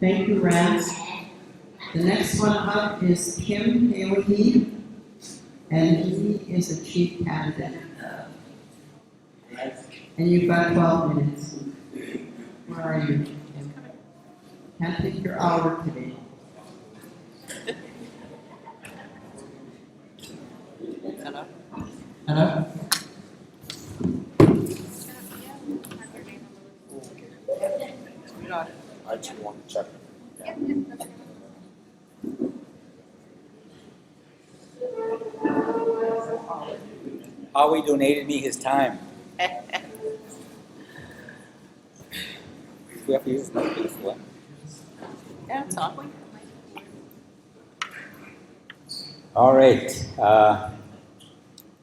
Thank you, Rance. The next one up is Kim Haywahe, and he is a chief candidate. And you've got 12 minutes. Where are you, Kim? Can't take your hour today. Hello? Hello? I just want to check. Howie donated me his time. We have to use this mouthpiece, what? Yeah, talk. All right.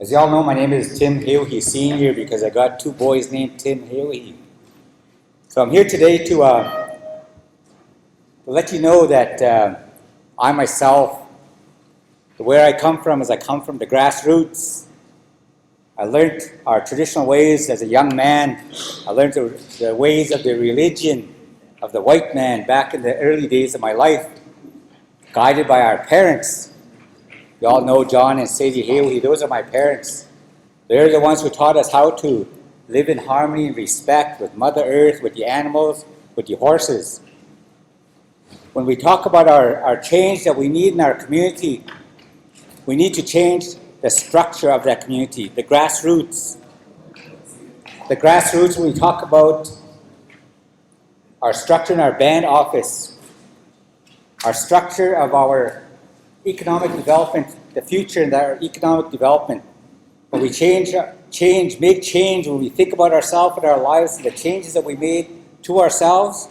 As y'all know, my name is Tim Haywahe Sr. because I got two boys named Tim Haywahe. So I'm here today to let you know that I myself, where I come from is I come from the grassroots. I learned our traditional ways as a young man. I learned the ways of the religion of the white man back in the early days of my life, guided by our parents. You all know John and Sadie Haywahe. Those are my parents. They're the ones who taught us how to live in harmony and respect with Mother Earth, with the animals, with the horses. When we talk about our change that we need in our community, we need to change the structure of that community, the grassroots. The grassroots, when we talk about our structure in our band office, our structure of our economic development, the future in our economic development. When we make change, when we think about ourselves and our lives and the changes that we made to ourselves,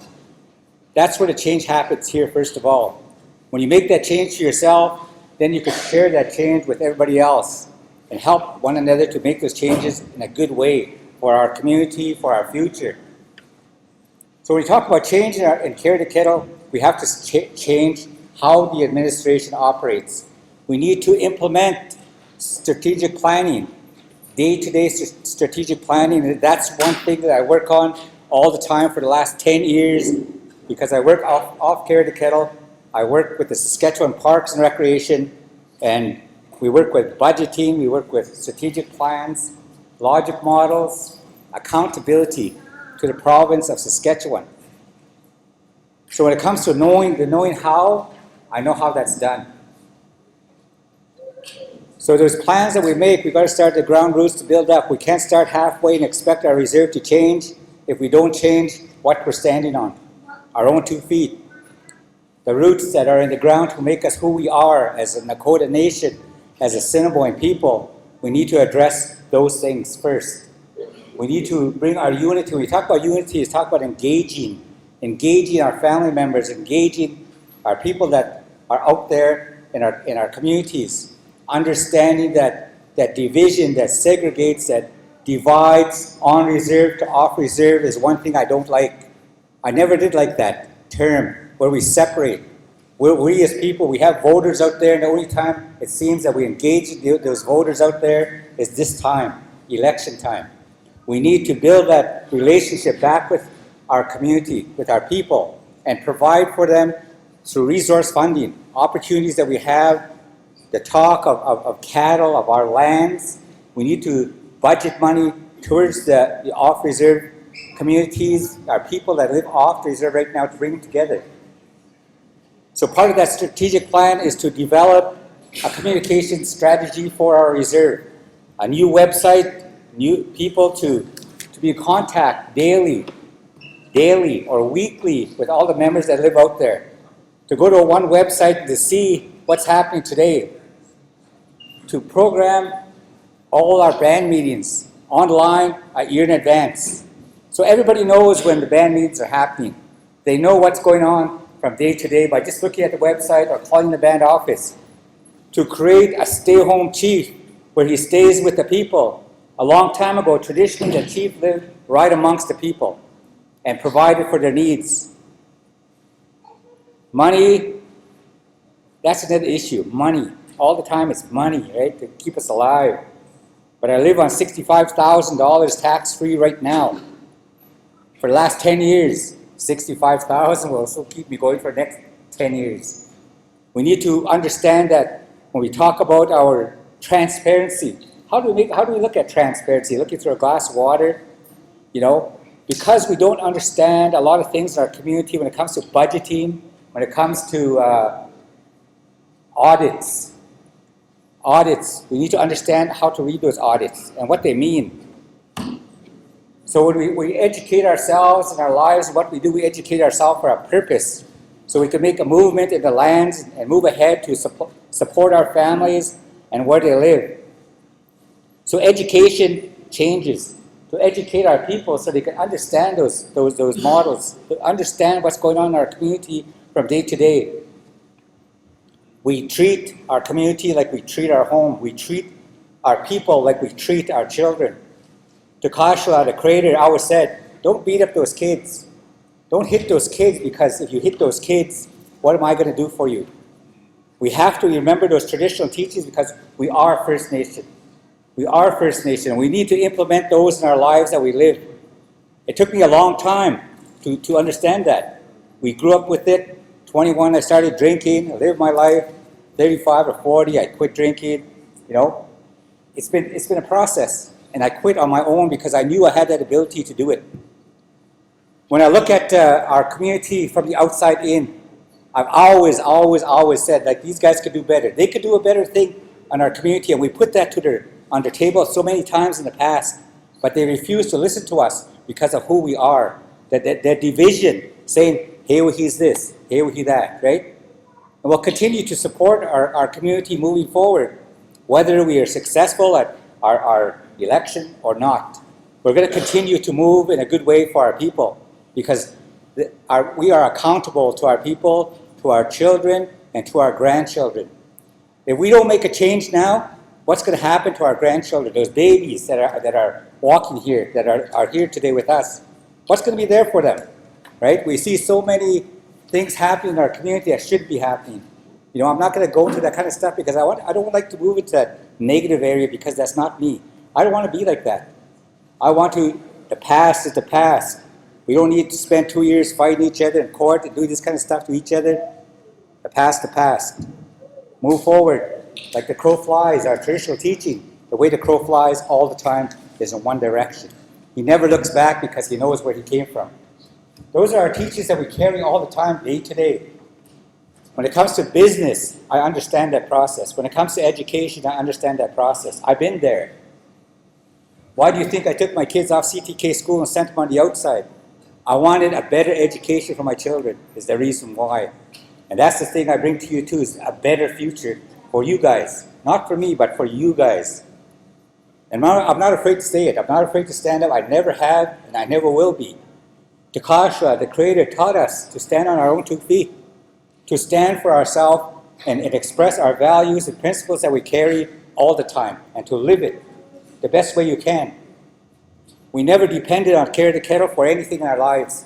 that's where the change happens here, first of all. When you make that change to yourself, then you can share that change with everybody else and help one another to make those changes in a good way for our community, for our future. So when we talk about change in Care to Kettle, we have to change how the administration operates. We need to implement strategic planning, day-to-day strategic planning. And that's one thing that I work on all the time for the last 10 years because I work off Care to Kettle. I work with the Saskatchewan Parks and Recreation, and we work with budgeting, we work with strategic plans, logic models, accountability to the province of Saskatchewan. So when it comes to knowing how, I know how that's done. So there's plans that we make. We've got to start the ground roots to build up. We can't start halfway and expect our reserve to change if we don't change what we're standing on, our own 2 feet. The roots that are in the ground to make us who we are as a Nakota nation, as a Assiniboine people, we need to address those things first. We need to bring our unity. When we talk about unity, it's talk about engaging our family members, engaging our people that are out there in our communities, understanding that division, that segregates, that divides on reserve to off reserve is one thing I don't like. I never did like that term where we separate. We as people, we have voters out there, and the only time it seems that we engage those voters out there is this time, election time. We need to build that relationship back with our community, with our people, and provide for them through resource funding, opportunities that we have, the talk of cattle, of our lands. We need to budget money towards the off-reserve communities, our people that live off-reserve right now, to bring them together. So part of that strategic plan is to develop a communication strategy for our reserve, a new website, new people to be in contact daily or weekly with all the members that live out there, to go to one website to see what's happening today, to program all our band meetings online a year in advance. So everybody knows when the band meetings are happening. They know what's going on from day to day by just looking at the website or calling the band office. To create a stay-home chief where he stays with the people. A long time ago, traditionally, the chief lived right amongst the people and provided for their needs. Money, that's another issue, money. All the time it's money, right, to keep us alive. But I live on $65,000 tax-free right now for the last 10 years. $65,000 will still keep me going for the next 10 years. We need to understand that when we talk about our transparency, how do we look at transparency? Looking through a glass of water, you know, because we don't understand a lot of things in our community when it comes to budgeting, when it comes to audits. We need to understand how to read those audits and what they mean. So when we educate ourselves in our lives, what we do, we educate ourselves for a purpose. So we can make a movement in the lands and move ahead to support our families and where they live. So education changes. To educate our people so they can understand those models, to understand what's going on in our community from day to day. We treat our community like we treat our home. We treat our people like we treat our children. Takashla, the creator, always said, don't beat up those kids. Don't hit those kids, because if you hit those kids, what am I going to do for you? We have to remember those traditional teachings because we are First Nation. We are First Nation, and we need to implement those in our lives that we live. It took me a long time to understand that. We grew up with it. 21, I started drinking. I lived my life. 35 or 40, I quit drinking. You know, it's been a process, and I quit on my own because I knew I had that ability to do it. When I look at our community from the outside in, I've always said, like, these guys could do better. They could do a better thing on our community, and we put that on their table so many times in the past, but they refuse to listen to us because of who we are. That division, saying, Haywahe's this, Haywahe that, right? And we'll continue to support our community moving forward, whether we are successful at our election or not. We're going to continue to move in a good way for our people, because we are accountable to our people, to our children, and to our grandchildren. If we don't make a change now, what's going to happen to our grandchildren, those babies that are walking here, that are here today with us? What's going to be there for them, right? We see so many things happening in our community that should be happening. You know, I'm not going to go into that kind of stuff because I don't like to move into that negative area, because that's not me. I don't want to be like that. The past is the past. We don't need to spend 2 years fighting each other in court and doing this kind of stuff to each other. The past. Move forward. Like the crow flies, our traditional teaching, the way the crow flies all the time is in one direction. He never looks back because he knows where he came from. Those are our teachings that we carry all the time, day to day. When it comes to business, I understand that process. When it comes to education, I understand that process. I've been there. Why do you think I took my kids off CTK school and sent them on the outside? I wanted a better education for my children, is the reason why. And that's the thing I bring to you too, is a better future for you guys. Not for me, but for you guys. And I'm not afraid to say it. I'm not afraid to stand up. I never have, and I never will be. Takashla, the creator, taught us to stand on our own 2 feet, to stand for ourselves and express our values and principles that we carry all the time, and to live it the best way you can. We never depended on Care the Kettle for anything in our lives.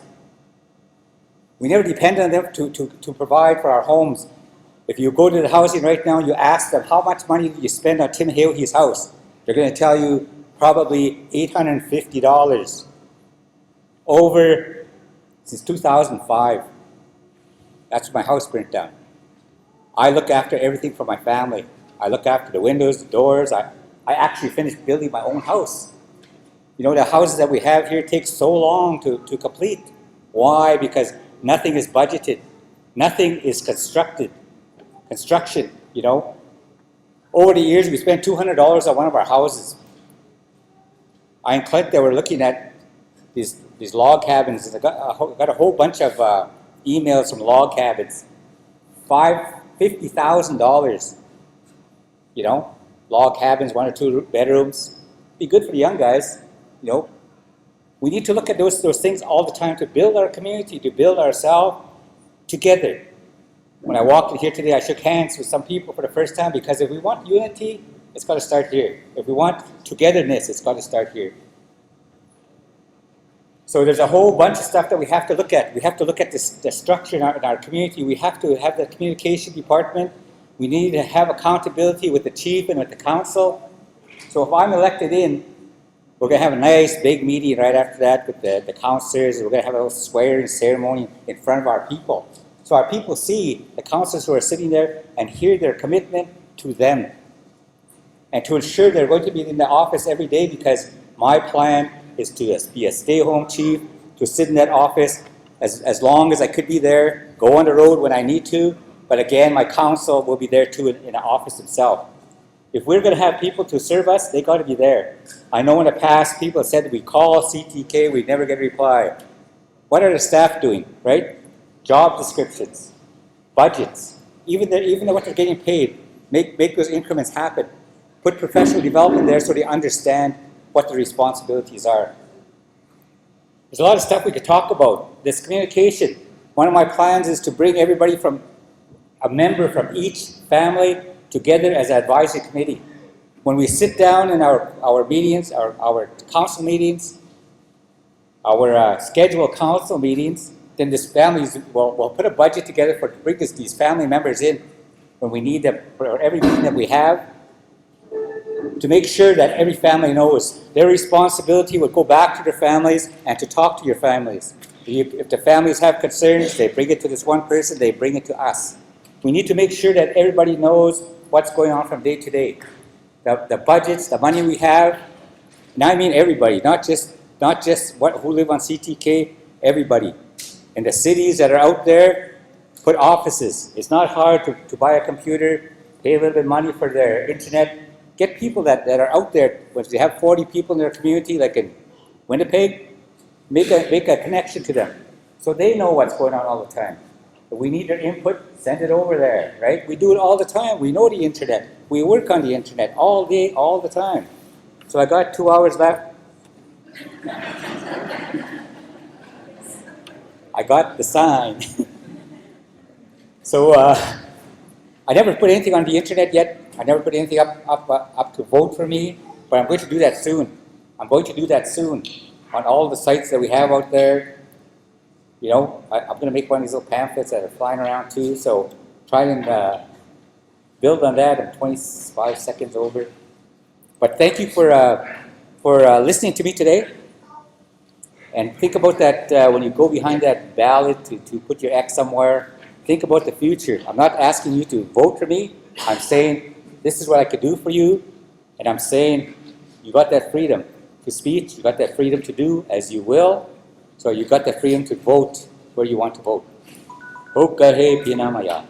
We never depended on them to provide for our homes. If you go to the housing right now and you ask them, how much money do you spend on Tim Haywahe's house? They're going to tell you probably $850 over since 2005. That's when my house burnt down. I look after everything for my family. I look after the windows, the doors. I actually finished building my own house. You know, the houses that we have here take so long to complete. Why? Because nothing is budgeted. Nothing is construction, you know. Over the years, we spent $200 on one of our houses. I and Clint, they were looking at these log cabins. I got a whole bunch of emails from log cabins. $50,000, you know. Log cabins, 1 or 2 bedrooms. Be good for the young guys, you know. We need to look at those things all the time to build our community, to build ourselves together. When I walked in here today, I shook hands with some people for the first time, because if we want unity, it's got to start here. If we want togetherness, it's got to start here. So there's a whole bunch of stuff that we have to look at. We have to look at the structure in our community. We have to have the communication department. We need to have accountability with the chief and with the council. So if I'm elected in, We're going to have a nice big meeting right after that with the councillors. We're going to have a little swearing ceremony in front of our people. So our people see the councillors who are sitting there and hear their commitment to them. And to ensure they're going to be in the office every day, because my plan is to be a stay-home chief, to sit in that office as long as I could be there, go on the road when I need to. But again, my council will be there too in the office itself. If we're going to have people to serve us, they got to be there. I know in the past people said that we call CTK, we never get a reply. What are the staff doing, right? Job descriptions, budgets, even what they're getting paid, make those increments happen. Put professional development there so they understand what the responsibilities are. There's a lot of stuff we could talk about. This communication. One of my plans is to bring everybody from a member from each family together as an advisory committee. When we sit down in our meetings, our council meetings, our scheduled council meetings, then this families will put a budget together to bring these family members in when we need them for every meeting that we have, to make sure that every family knows their responsibility would go back to their families and to talk to your families. If the families have concerns, they bring it to this one person, they bring it to us. We need to make sure that everybody knows what's going on from day to day. The budgets, the money we have, and I mean everybody, not just who live on CTK, everybody. And the cities that are out there, put offices. It's not hard to buy a computer, pay a little bit of money for their internet. Get people that are out there. Once they have 40 people in their community, like in Winnipeg, make a connection to them so they know what's going on all the time. If we need their input, send it over there, right? We do it all the time. We know the internet. We work on the internet all day, all the time. So I got 2 hours left. I got the sign. So I never put anything on the internet yet. I never put anything up to vote for me, but I'm going to do that soon. I'm going to do that soon on all the sites that we have out there. You know, I'm going to make one of these little pamphlets that are flying around too, so try and build on that in 25 seconds over. But thank you for listening to me today. And think about that when you go behind that ballot to put your X somewhere. Think about the future. I'm not asking you to vote for me. I'm saying this is what I could do for you. And I'm saying you got that freedom to speech. You got that freedom to do as you will. So you got the freedom to vote where you want to vote. Hope Gahe Pinamaya.